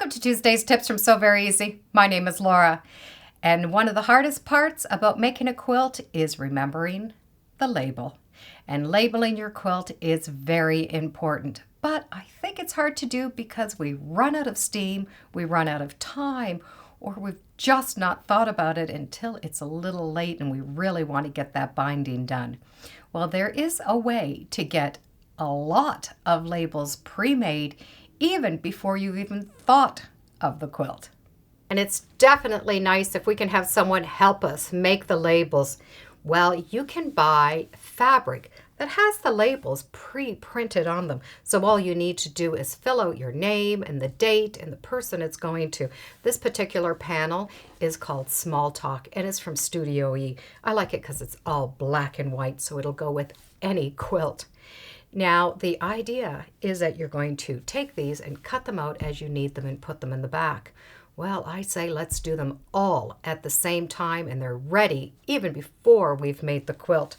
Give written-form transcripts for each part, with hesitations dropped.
Welcome to Tuesday's Tips from Sew Very Easy. My name is Laura, and one of the hardest parts about making a quilt is remembering the label. And labeling your quilt is very important, but I think it's hard to do because we run out of steam, we run out of time, or we've just not thought about it until it's a little late and we really want to get that binding done. Well, there is a way to get a lot of labels pre-made even before you even thought of the quilt. And it's definitely nice if we can have someone help us make the labels. Well, you can buy fabric that has the labels pre-printed on them. So all you need to do is fill out your name and the date and the person it's going to. This particular panel is called Small Talk and it's from Studio E. I like it because it's all black and white, so it'll go with any quilt. Now, the idea is that you're going to take these and cut them out as you need them and put them in the back. Well, I say let's do them all at the same time and they're ready even before we've made the quilt.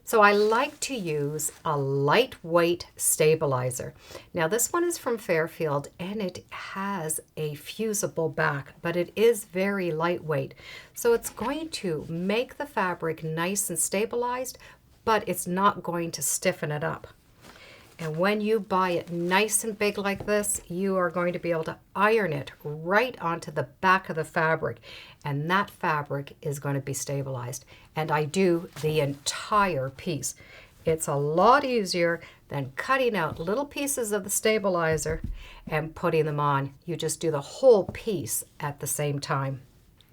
So I like to use a lightweight stabilizer. Now this one is from Fairfield and it has a fusible back, but it is very lightweight. So it's going to make the fabric nice and stabilized, but it's not going to stiffen it up. And when you buy it nice and big like this, you are going to be able to iron it right onto the back of the fabric. And that fabric is going to be stabilized. And I do the entire piece. It's a lot easier than cutting out little pieces of the stabilizer and putting them on. You just do the whole piece at the same time.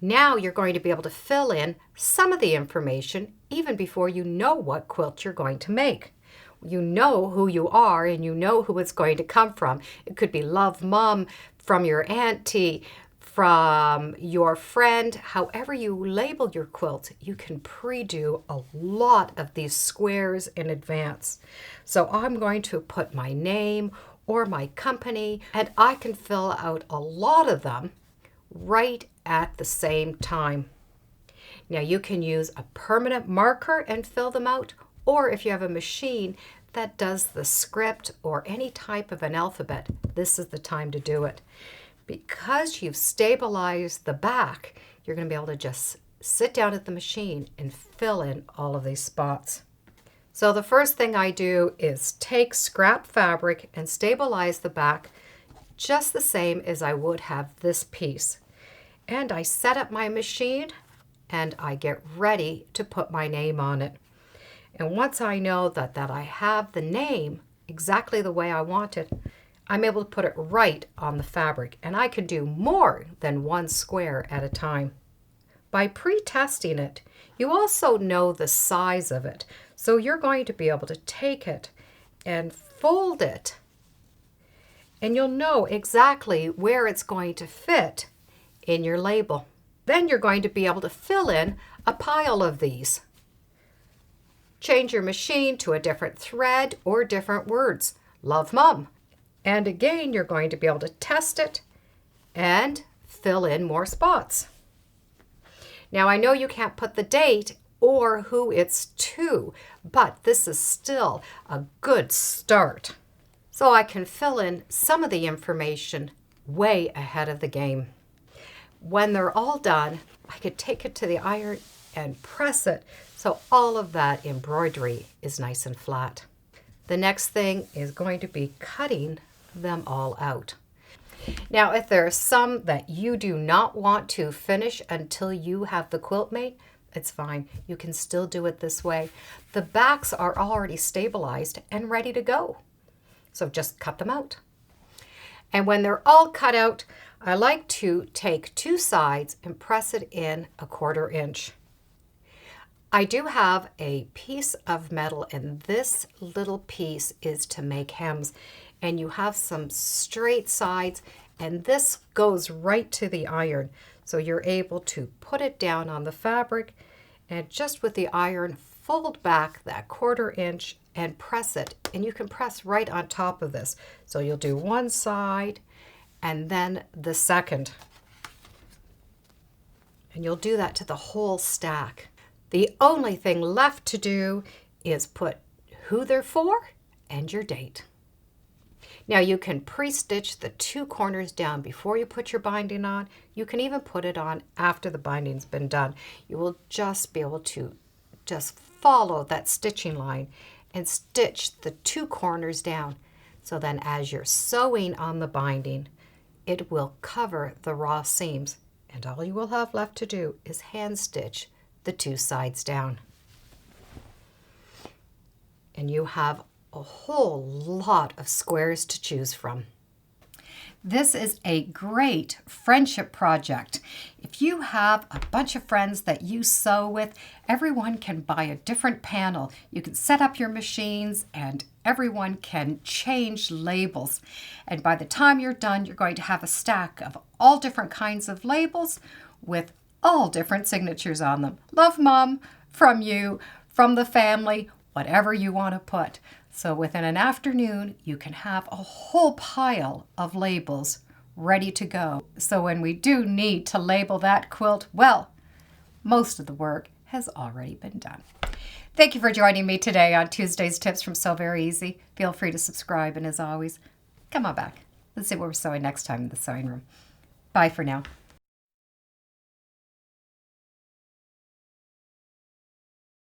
Now you're going to be able to fill in some of the information even before you know what quilt you're going to make. You know who you are and you know who it's going to come from. It could be Love Mom, from your auntie, from your friend. However you label your quilt, you can pre-do a lot of these squares in advance. So I'm going to put my name or my company, and I can fill out a lot of them right at the same time. Now you can use a permanent marker and fill them out, or if you have a machine that does the script or any type of an alphabet, this is the time to do it. Because you've stabilized the back, you're going to be able to just sit down at the machine and fill in all of these spots. So the first thing I do is take scrap fabric and stabilize the back just the same as I would have this piece. And I set up my machine and I get ready to put my name on it. And once I know that I have the name exactly the way I want it, I'm able to put it right on the fabric. And I can do more than one square at a time. By pre-testing it, you also know the size of it. So you're going to be able to take it and fold it. And you'll know exactly where it's going to fit in your label. Then you're going to be able to fill in a pile of these. Change your machine to a different thread or different words. Love Mom. And again, you're going to be able to test it and fill in more spots. Now, I know you can't put the date or who it's to, but this is still a good start. So I can fill in some of the information way ahead of the game. When they're all done, I could take it to the iron and press it so all of that embroidery is nice and flat. The next thing is going to be cutting them all out. Now, if there are some that you do not want to finish until you have the quilt made, it's fine. You can still do it this way. The backs are already stabilized and ready to go. So just cut them out. And when they're all cut out, I like to take two sides and press it in 1/4 inch. I do have a piece of metal, and this little piece is to make hems. And you have some straight sides, and this goes right to the iron. So you're able to put it down on the fabric, and just with the iron, fold back that 1/4 inch and press it. And you can press right on top of this. So you'll do one side and then the second. And you'll do that to the whole stack. The only thing left to do is put who they're for and your date. Now you can pre-stitch the 2 corners down before you put your binding on. You can even put it on after the binding's been done. You will just be able to just follow that stitching line and stitch the 2 corners down. So then as you're sewing on the binding, it will cover the raw seams, and all you will have left to do is hand stitch the 2 sides down. And you have a whole lot of squares to choose from. This is a great friendship project. If you have a bunch of friends that you sew with, everyone can buy a different panel. You can set up your machines and everyone can change labels. And by the time you're done, you're going to have a stack of all different kinds of labels with all different signatures on them. Love, Mom, from you, from the family, whatever you want to put. So within an afternoon, you can have a whole pile of labels ready to go. So when we do need to label that quilt, well, most of the work has already been done. Thank you for joining me today on Tuesday's Tips from Sew Very Easy. Feel free to subscribe, and as always, come on back. Let's see what we're sewing next time in the sewing room. Bye for now.